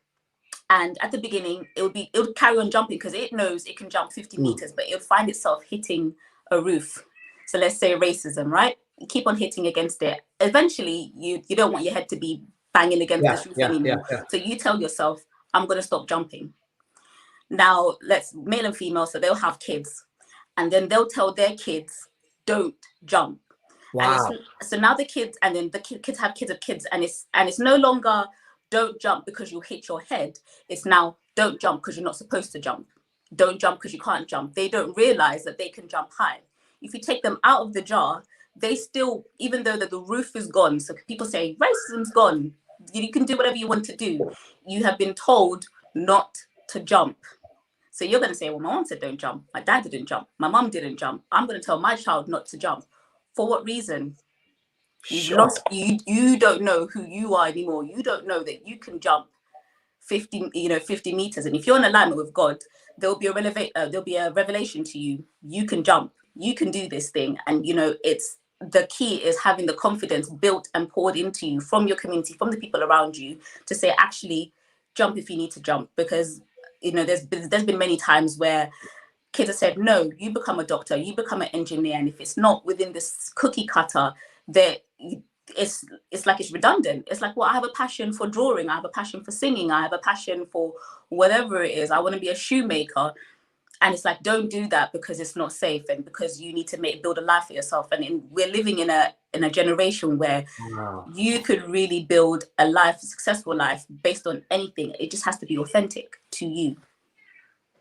And at the beginning, it would carry on jumping because it knows it can jump 50 meters, but it would find itself hitting a roof. So let's say racism, right? You keep on hitting against it. Eventually, you don't want your head to be banging against this roof anymore. So you tell yourself, I'm going to stop jumping. Now, male and female, so they'll have kids, and then they'll tell their kids, don't jump. Wow. And so now the kids, and then the kids have kids of kids, and it's no longer don't jump because you'll hit your head. It's now don't jump because you're not supposed to jump. Don't jump because you can't jump. They don't realize that they can jump high. If you take them out of the jar, they still, even though the roof is gone, so people say racism's gone, you can do whatever you want to do. You have been told not to jump. So you're going to say, well, my mom said don't jump. My dad didn't jump. My mom didn't jump. I'm going to tell my child not to jump. For what reason? You've lost, you don't know who you are anymore. You don't know that you can jump 50 meters. And if you're in alignment with God, there'll be a revelation to you. You can jump. You can do this thing. And, it's the key is having the confidence built and poured into you from your community, from the people around you, to say, actually, jump if you need to jump. Because there's been many times where kids have said, no, you become a doctor, you become an engineer, and if it's not within this cookie cutter, that it's like it's redundant. It's like, well, I have a passion for drawing, I have a passion for singing, I have a passion for whatever it is, I want to be a shoemaker. And it's like, don't do that because it's not safe, and because you need to build a life for yourself. And we're living in a generation where you could really build a successful life based on anything. It just has to be authentic to you.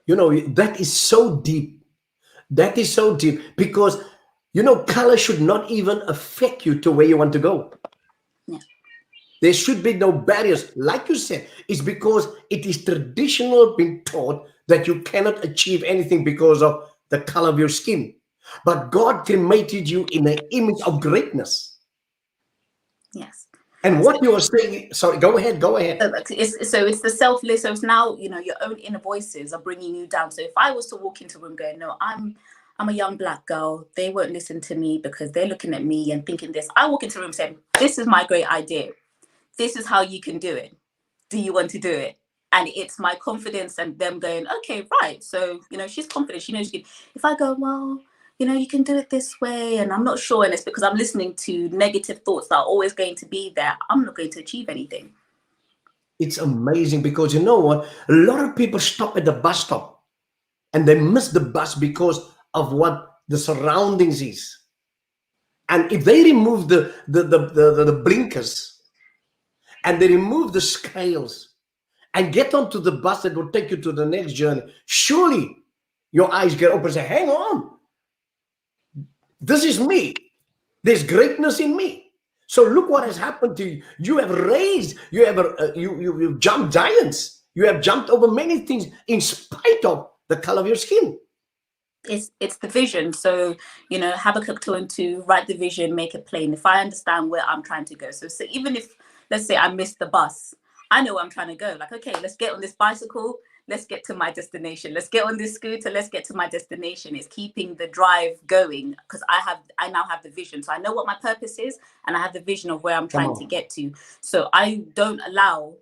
That is so deep. That is so deep, because color should not even affect you to where you want to go. Yeah. There should be no barriers. Like you said, it's because it is traditional being taught that you cannot achieve anything because of the color of your skin. But God created you in the image of greatness. Yes. And what you are saying, sorry, go ahead. So it's the selfless. So it's now, your own inner voices are bringing you down. So if I was to walk into a room going, no, I'm a young Black girl, they won't listen to me because they're looking at me and thinking this. I walk into a room saying, this is my great idea. This is how you can do it. Do you want to do it? And it's my confidence and them going, okay, right. So, she's confident. She knows she can. If I go, well, you can do it this way, and I'm not sure, and it's because I'm listening to negative thoughts that are always going to be there, I'm not going to achieve anything. It's amazing, because you know what? A lot of people stop at the bus stop and they miss the bus because of what the surroundings is. And if they remove the blinkers and they remove the scales and get onto the bus that will take you to the next journey, surely your eyes get open and say, hang on, this is me. There's greatness in me. So look what has happened to you. You have raised, you've jumped giants. You have jumped over many things in spite of the color of your skin. It's the vision. So, Habakkuk 2:2, write the vision, make it plain. If I understand where I'm trying to go. So even if, let's say I missed the bus, I know where I'm trying to go. Like, okay, let's get on this bicycle. Let's get to my destination. Let's get on this scooter. Let's get to my destination. It's keeping the drive going because I now have the vision. So I know what my purpose is, and I have the vision of where I'm trying to get to. So I don't allow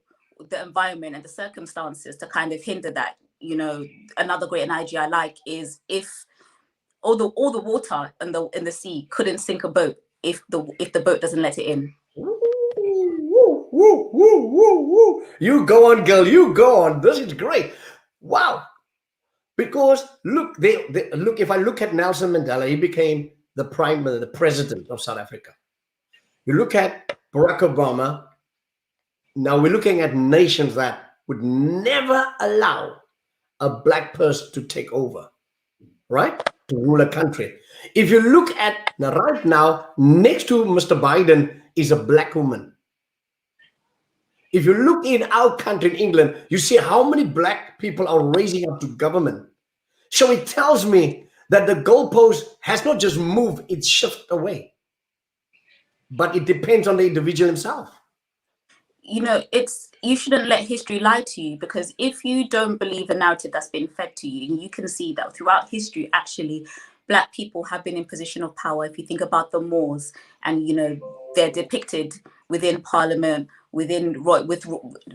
the environment and the circumstances to kind of hinder that. You know, another great analogy I like is if all the water in the sea couldn't sink a boat if the boat doesn't let it in. Woo, woo, woo, woo, woo. You go on, girl. You go on. This is great. Wow. Because look, look. If I look at Nelson Mandela, he became the the president of South Africa. You look at Barack Obama. Now we're looking at nations that would never allow a black person to take over, right? To rule a country. If you look at right now, next to Mr. Biden is a black woman. If you look in our country, in England, you see how many black people are raising up to government. So it tells me that the goalpost has not just moved, it's shifted away. But it depends on the individual himself. You know, you shouldn't let history lie to you, because if you don't believe a narrative that's been fed to you, and you can see that throughout history, actually, black people have been in position of power. If you think about the Moors, and you know, they're depicted within Parliament, with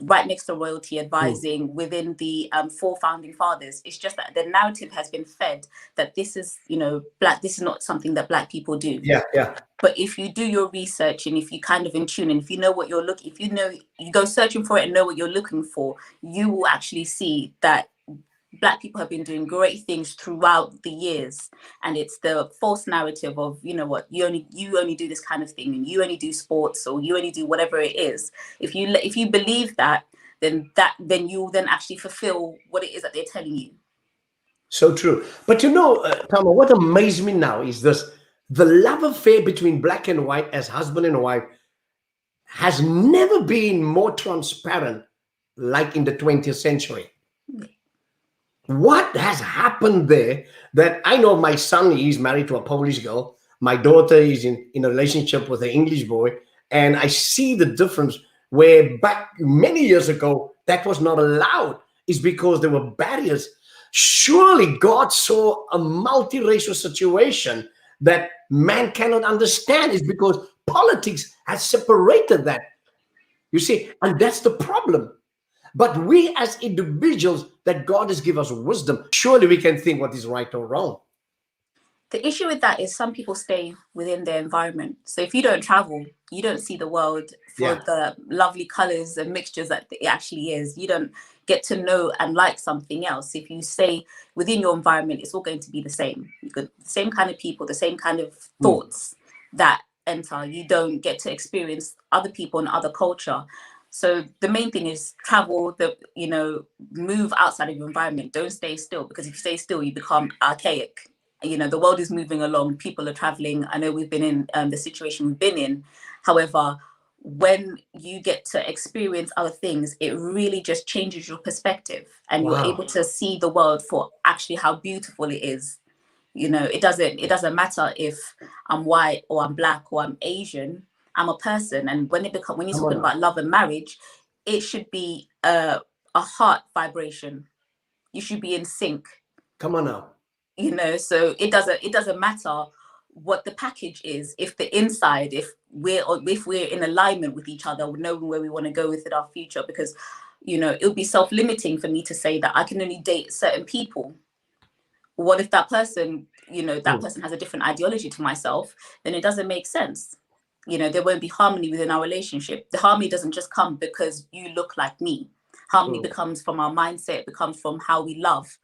right next to royalty, advising within the 4 founding fathers. It's just that the narrative has been fed that this is, you know, this is not something that black people do. Yeah, yeah. But if you do your research, and if you kind of in tune, and if you know what you're looking, if you know, you go searching for it and know what you're looking for, you will actually see that black people have been doing great things throughout the years. And it's the false narrative of, you know what, you only do this kind of thing, and you only do sports, or you only do whatever it is. If you believe that, then you then actually fulfill what it is that they're telling you. So true. But you know, Tama, what amazed me now is this: the love affair between black and white as husband and wife has never been more transparent like in the 20th century. What has happened there? That I know my son, he's married to a Polish girl. My daughter is in a relationship with an English boy. And I see the difference where back many years ago, that was not allowed. It's because there were barriers. Surely God saw a multiracial situation that man cannot understand. Is because politics has separated that. You see, and that's the problem. But we as individuals, that God has given us wisdom, surely we can think what is right or wrong. The issue with that is some people stay within their environment. So if you don't travel, you don't see the world for the lovely colors and mixtures that it actually is. You don't get to know and like something else. If you stay within your environment, it's all going to be the same. You've got the same kind of people, the same kind of thoughts that enter. You don't get to experience other people and other culture. So the main thing is travel, move outside of your environment. Don't stay still, because if you stay still, you become archaic. You know, the world is moving along. People are traveling. I know we've been in the situation we've been in. However, when you get to experience other things, it really just changes your perspective, and you're able to see the world for actually how beautiful it is. You know, it doesn't matter if I'm white or I'm black or I'm Asian. I'm a person. And when you're talking about love and marriage, it should be a heart vibration. You should be in sync. Come on now. You know, so it doesn't matter what the package is. If the inside, if we're in alignment with each other, knowing where we want to go with our future, because, you know, it would be self-limiting for me to say that I can only date certain people. What if that person, person has a different ideology to myself? Then it doesn't make sense. You know, there won't be harmony within our relationship. The harmony doesn't just come because you look like me. Harmony becomes from our mindset, becomes from how we love.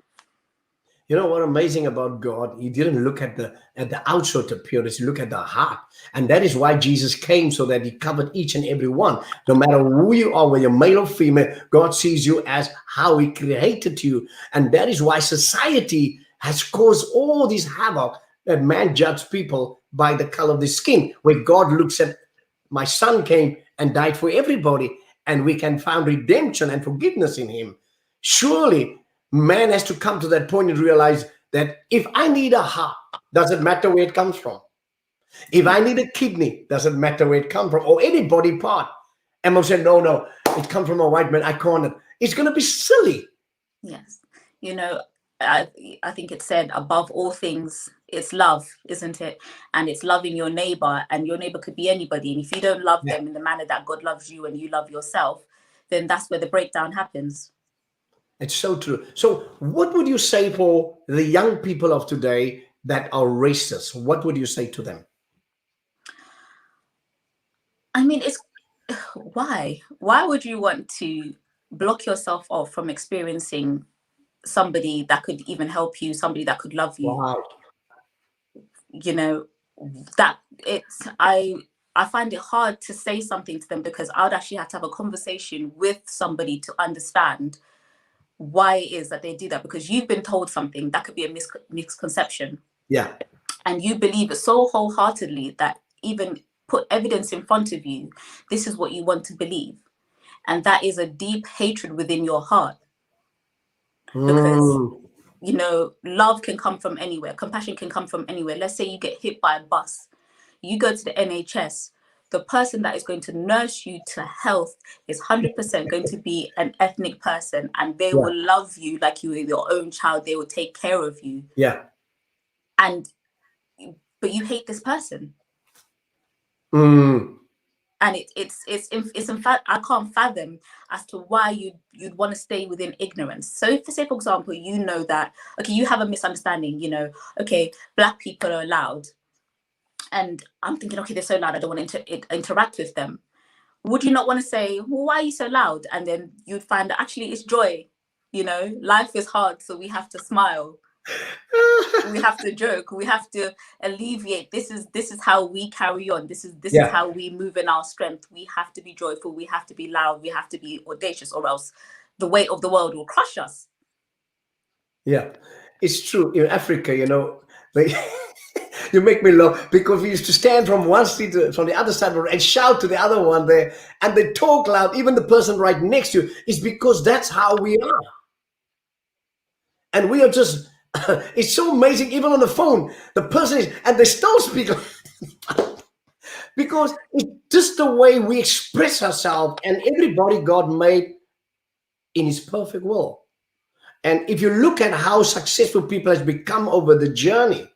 You know what amazing about God? He didn't look at the outside appearance, he looked at the heart. And that is why Jesus came, so that he covered each and every one. No matter who you are, whether you're male or female, God sees you as how he created you. And that is why society has caused all this havoc, that man judges people by the color of the skin, where God looks at, my son came and died for everybody, and we can find redemption and forgiveness in him. Surely man has to come to that point and realize that if I need a heart, doesn't matter where it comes from. If I need a kidney, doesn't matter where it comes from, or any body part. And mom said, no, it comes from a white man. I can't. It's going to be silly. Yes. You know, I think it said above all things, it's love, isn't it? And it's loving your neighbor, and your neighbor could be anybody. And if you don't love them in the manner that God loves you and you love yourself, then that's where the breakdown happens. It's so true. So what would you say for the young people of today that are racist? What would you say to them? I mean, it's why would you want to block yourself off from experiencing somebody that could even help you, somebody that could love you? Wow. You know, that it's I find it hard to say something to them, because I would actually have to have a conversation with somebody to understand why it is that they do that, because you've been told something that could be a misconception. Yeah. And you believe it so wholeheartedly that even put evidence in front of you, this is what you want to believe. And that is a deep hatred within your heart. Because, you know, love can come from anywhere. Compassion can come from anywhere. Let's say you get hit by a bus. You go to the NHS. The person that is going to nurse you to health is 100% going to be an ethnic person, and they will love you like you were your own child. They will take care of you. Yeah. But you hate this person. And it's in fact, I can't fathom as to why you'd want to stay within ignorance. So if, say, for example, you know that, okay, you have a misunderstanding, you know, okay, Black people are loud. And I'm thinking, okay, they're so loud, I don't want to interact with them. Would you not want to say, well, why are you so loud? And then you'd find that actually it's joy. You know, life is hard, so we have to smile. We have to joke. We have to alleviate. This is how we carry on. This is how we move in our strength. We have to be joyful. We have to be loud. We have to be audacious, or else the weight of the world will crush us. Yeah, it's true. In Africa, you know, you make me laugh, because we used to stand from one street from the other side and shout to the other one there, and they talk loud. Even the person right next to you, is because that's how we are. And we are just, it's so amazing. Even on the phone, the person is, and they still speak. Because it's just the way we express ourselves, and everybody God made in his perfect will. And if you look at how successful people has become over the journey,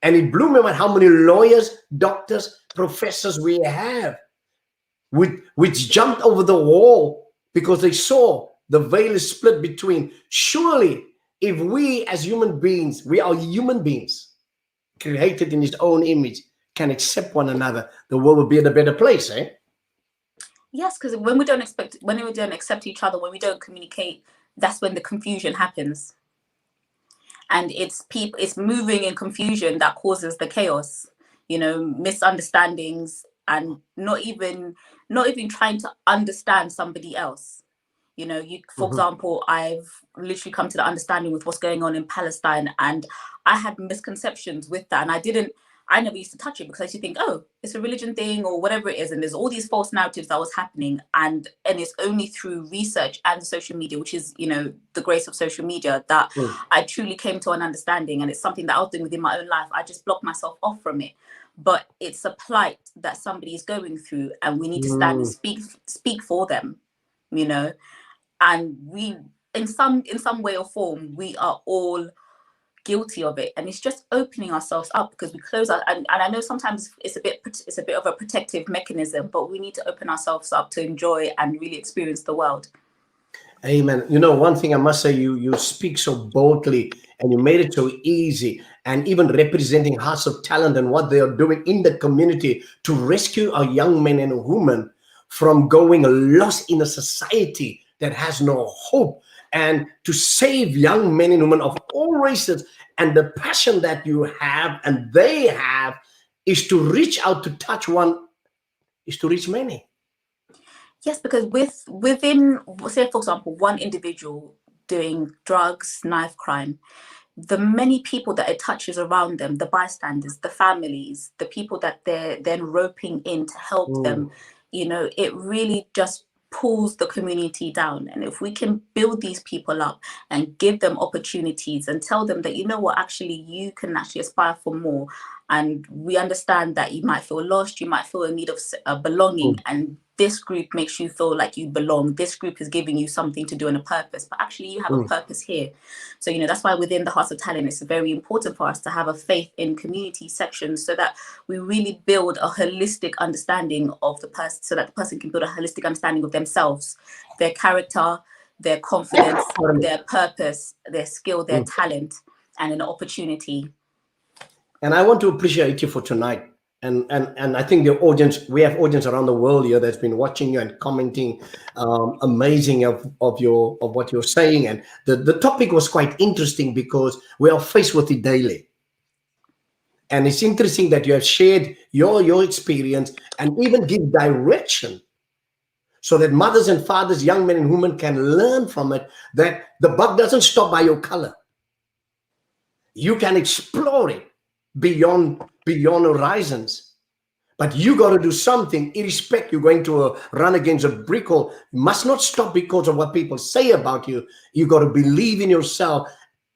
and it blew me mind how many lawyers, doctors, professors we have, which jumped over the wall because they saw the veil is split between. Surely, if we as human beings, we are human beings, created in his own image, can accept one another, the world will be in a better place, eh? Yes, because when we don't accept each other, when we don't communicate, that's when the confusion happens. And it's moving in confusion that causes the chaos, you know, misunderstandings, and not even trying to understand somebody else. You know, for example, I've literally come to the understanding with what's going on in Palestine, and I had misconceptions with that, and I never used to touch it, because I used to think, oh, it's a religion thing or whatever it is, and there's all these false narratives that was happening, and it's only through research and social media, which is, you know, the grace of social media, that I truly came to an understanding. And it's something that I was doing within my own life. I just blocked myself off from it. But it's a plight that somebody is going through, and we need to stand and speak for them, you know. And we, in some way or form, we are all guilty of it, and it's just opening ourselves up, because we close our, and I know sometimes it's a bit of a protective mechanism, but we need to open ourselves up to enjoy and really experience the world. Amen. You know, one thing I must say, you speak so boldly, and you made it so easy, and even representing Hearts of Talent and what they are doing in the community to rescue our young men and women from going lost in a society that has no hope, and to save young men and women of all races. And the passion that you have and they have is to reach out, to touch one, is to reach many. Yes, because within, say, for example, one individual doing drugs, knife crime, the many people that it touches around them, the bystanders, the families, the people that they're then roping in to help them, you know, it really just pulls the community down. And if we can build these people up and give them opportunities and tell them that, you know what, actually you can actually aspire for more, And we understand that you might feel lost, you might feel in need of belonging, and this group makes you feel like you belong. This group is giving you something to do and a purpose, but actually you have a purpose here. So, you know, that's why within the Hearts of Talent, it's very important for us to have a faith in community sections so that we really build a holistic understanding of the person, so that the person can build a holistic understanding of themselves, their character, their confidence, their purpose, their skill, their talent, and an opportunity. And I want to appreciate you for tonight. And I think the audience, we have audience around the world here that's been watching you and commenting, amazing of what you're saying. And the topic was quite interesting because we are faced with it daily. And it's interesting that you have shared your experience and even give direction so that mothers and fathers, young men and women can learn from it, that the buck doesn't stop by your color. You can explore it beyond horizons, but you got to do something. Irrespective, you're going to run against a brick wall. You must not stop because of what people say about you. You got to believe in yourself,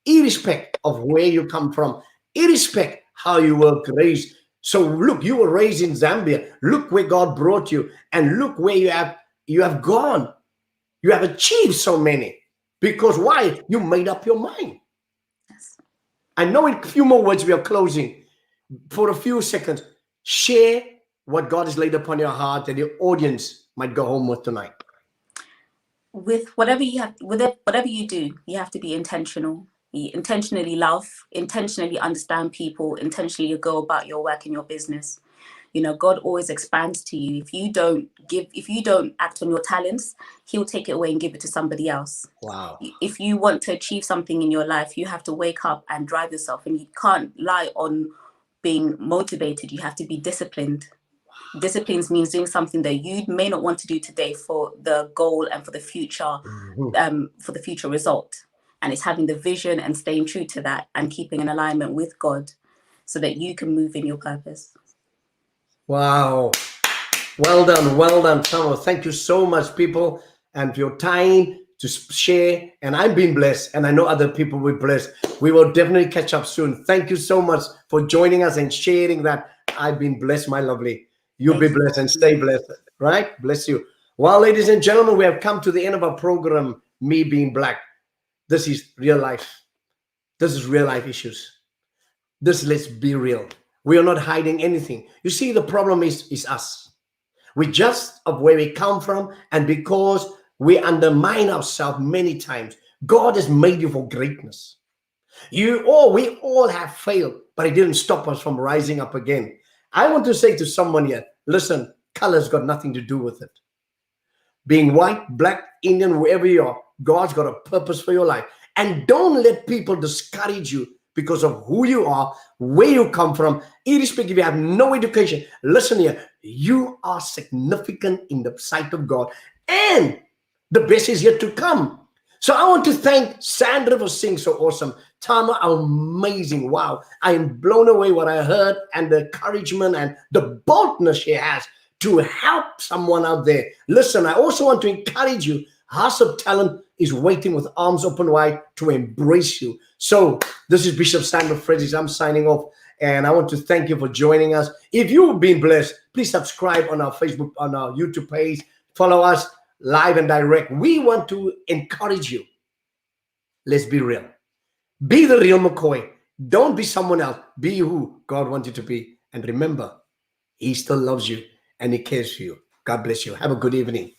irrespective of where you come from, irrespective how you were raised. So look, you were raised in Zambia. Look where God brought you, and look where you have gone. You have achieved so many because why? You made up your mind. I know in a few more words we are closing. For a few seconds, share what God has laid upon your heart that your audience might go home with tonight. With whatever you have, with whatever you do, you have to be intentional. You intentionally love, intentionally understand people, intentionally go about your work and your business. You know, God always expands to you. If you don't act on your talents, he'll take it away and give it to somebody else. Wow. If you want to achieve something in your life, you have to wake up and drive yourself, and you can't rely on being motivated. You have to be disciplined. Disciplines means doing something that you may not want to do today for the goal and for the future, for the future result. And it's having the vision and staying true to that and keeping in alignment with God so that you can move in your purpose. Wow. Well done, Tamal. Thank you so much, people, and for your time to share. And I'm being blessed, and I know other people will be blessed. We will definitely catch up soon. Thank you so much for joining us and sharing that. I've been blessed, my lovely. You'll be blessed and stay blessed, right? Bless you. Well, ladies and gentlemen, we have come to the end of our program, Me Being Black. This is real life. This is real life issues. Let's be real. We are not hiding anything. You see, the problem is us. We just of where we come from, and because we undermine ourselves many times. God has made you for greatness. We all have failed, but it didn't stop us from rising up again. I want to say to someone here, listen, color's got nothing to do with it. Being white, black, Indian, wherever you are, God's got a purpose for your life. And don't let people discourage you because of who you are, where you come from, irrespective if you have no education. Listen here, you are significant in the sight of God, and the best is yet to come. So I want to thank Sandra for singing so awesome. Tama, amazing. Wow. I am blown away what I heard and the encouragement and the boldness she has to help someone out there. Listen, I also want to encourage you. House of Talent is waiting with arms open wide to embrace you. So this is Bishop Sandra Fredericks. I'm signing off, and I want to thank you for joining us. If you've been blessed, please subscribe on our Facebook, on our YouTube page. Follow us live and direct. We want to encourage you. Let's be real. Be the real McCoy. Don't be someone else. Be who God wants you to be. And remember, he still loves you and he cares for you. God bless you. Have a good evening.